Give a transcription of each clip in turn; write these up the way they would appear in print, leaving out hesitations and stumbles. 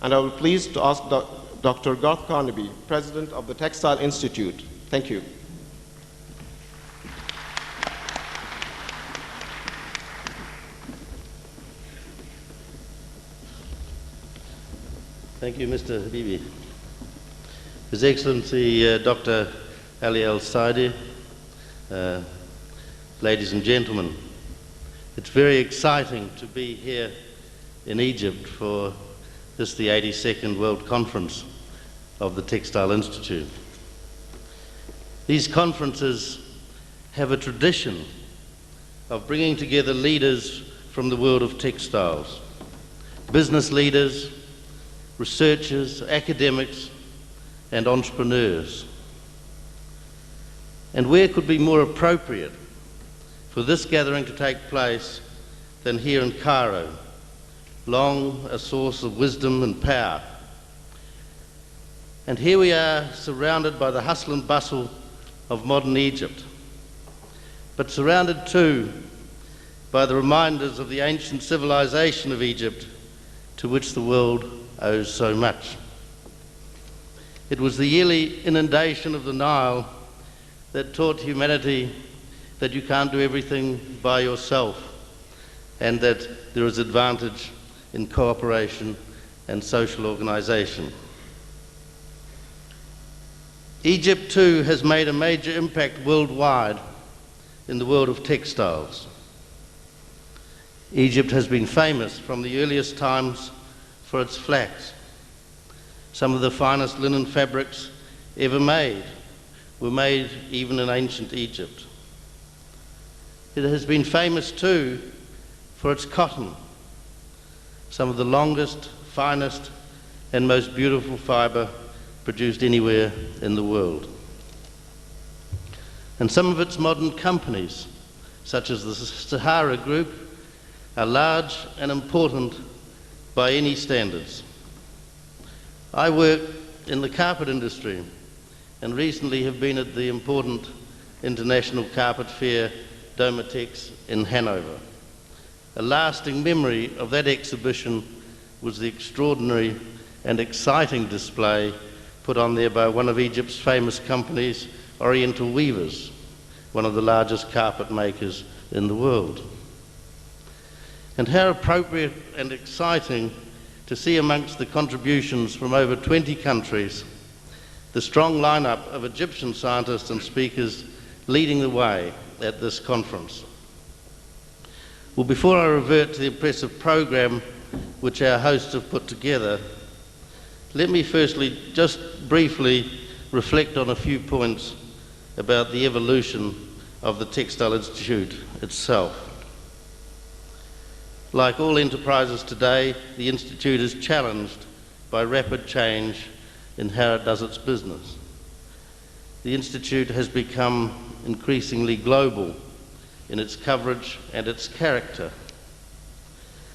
And I will be pleased to ask Dr. Garth Carnaby, President of the Textile Institute. Thank you. Thank you, Mr. Habibi. His Excellency Dr. Ali Al-Saidi, ladies and gentlemen, it's very exciting to be here in Egypt for this, the 82nd World Conference of the Textile Institute. These conferences have a tradition of bringing together leaders from the world of textiles, business leaders, researchers, academics, and entrepreneurs. And where could be more appropriate for this gathering to take place than here in Cairo, long a source of wisdom and power. And here we are, surrounded by the hustle and bustle of modern Egypt, but surrounded too by the reminders of the ancient civilization of Egypt, to which the world owes so much. It was the yearly inundation of the Nile that taught humanity that you can't do everything by yourself, and that there is advantage in cooperation and social organisation. Egypt too has made a major impact worldwide in the world of textiles. Egypt has been famous from the earliest times for its flax. Some of the finest linen fabrics ever made were made even in ancient Egypt. It has been famous too for its cotton, some of the longest, finest, and most beautiful fibre produced anywhere in the world. And some of its modern companies, such as the Sahara Group, are large and important by any standards. I work in the carpet industry and recently have been at the important international carpet fair Domatex in Hanover. A lasting memory of that exhibition was the extraordinary and exciting display put on there by one of Egypt's famous companies, Oriental Weavers, one of the largest carpet makers in the world. And how appropriate and exciting to see amongst the contributions from over 20 countries the strong lineup of Egyptian scientists and speakers leading the way at this conference. Well, before I revert to the impressive program which our hosts have put together, let me firstly just briefly reflect on a few points about the evolution of the Textile Institute itself. Like all enterprises today, the Institute is challenged by rapid change in how it does its business. The Institute has become increasingly global in its coverage and its character.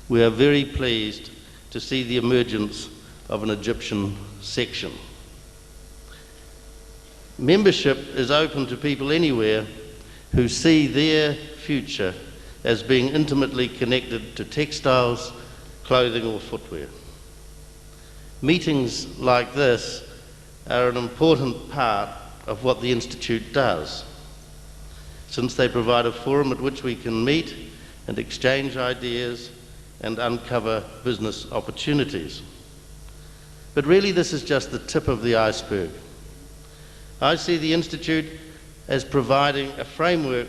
We are very pleased to see the emergence of an Egyptian section. Membership is open to people anywhere who see their future as being intimately connected to textiles, clothing or footwear. Meetings like this are an important part of what the Institute does, since they provide a forum at which we can meet and exchange ideas and uncover business opportunities. But really this is just the tip of the iceberg. I see the Institute as providing a framework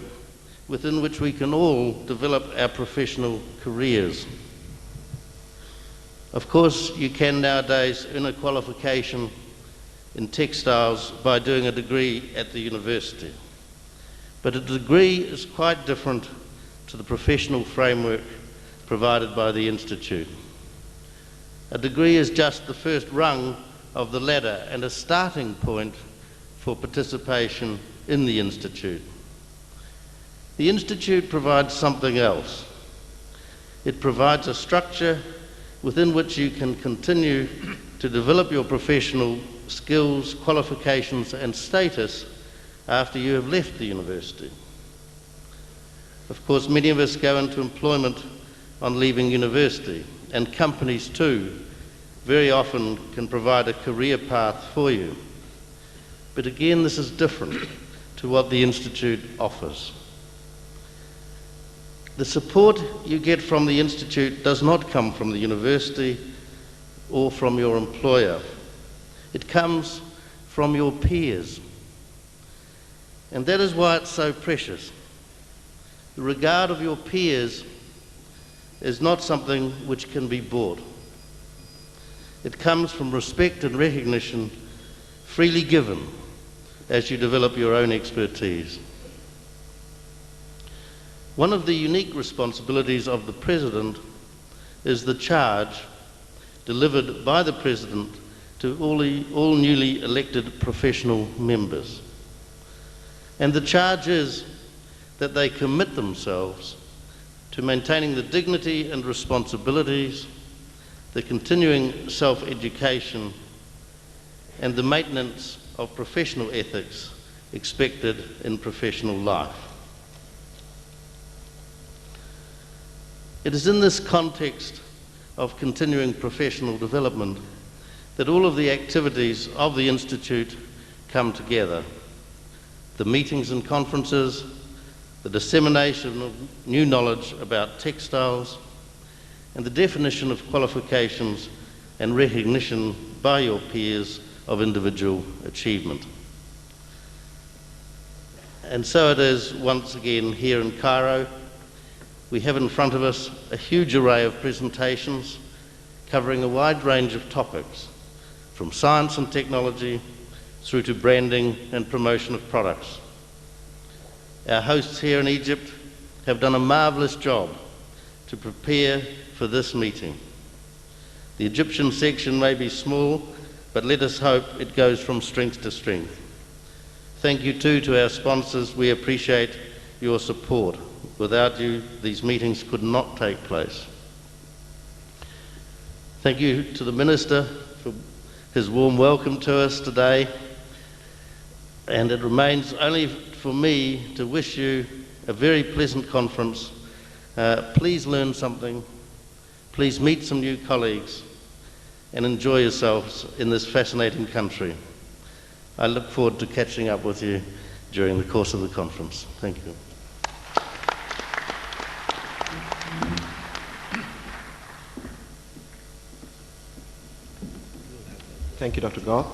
within which we can all develop our professional careers. Of course, you can nowadays earn a qualification in textiles by doing a degree at the university. But a degree is quite different to the professional framework provided by the Institute. A degree is just the first rung of the ladder and a starting point for participation in the Institute. The Institute provides something else. It provides a structure within which you can continue to develop your professional skills, qualifications and status after you have left the university. Of course, many of us go into employment on leaving university, and companies too very often can provide a career path for you. But again, this is different to what the Institute offers. The support you get from the Institute does not come from the university or from your employer. It comes from your peers. And that is why it's so precious. The regard of your peers is not something which can be bought. It comes from respect and recognition freely given as you develop your own expertise. One of the unique responsibilities of the President is the charge delivered by the President to all newly elected professional members. And the charge is that they commit themselves to maintaining the dignity and responsibilities, the continuing self-education, and the maintenance of professional ethics expected in professional life. It is in this context of continuing professional development that all of the activities of the Institute come together. The meetings and conferences, the dissemination of new knowledge about textiles, and the definition of qualifications and recognition by your peers of individual achievement. And so it is once again here in Cairo. We have in front of us a huge array of presentations covering a wide range of topics, from science and technology through to branding and promotion of products. Our hosts here in Egypt have done a marvellous job to prepare for this meeting. The Egyptian section may be small, but let us hope it goes from strength to strength. Thank you too to our sponsors. We appreciate your support. Without you, these meetings could not take place. Thank you to the Minister for his warm welcome to us today. And it remains only for me to wish you a very pleasant conference. Please learn something. Please meet some new colleagues and enjoy yourselves in this fascinating country. I look forward to catching up with you during the course of the conference. Thank you. Thank you, Dr. Garth.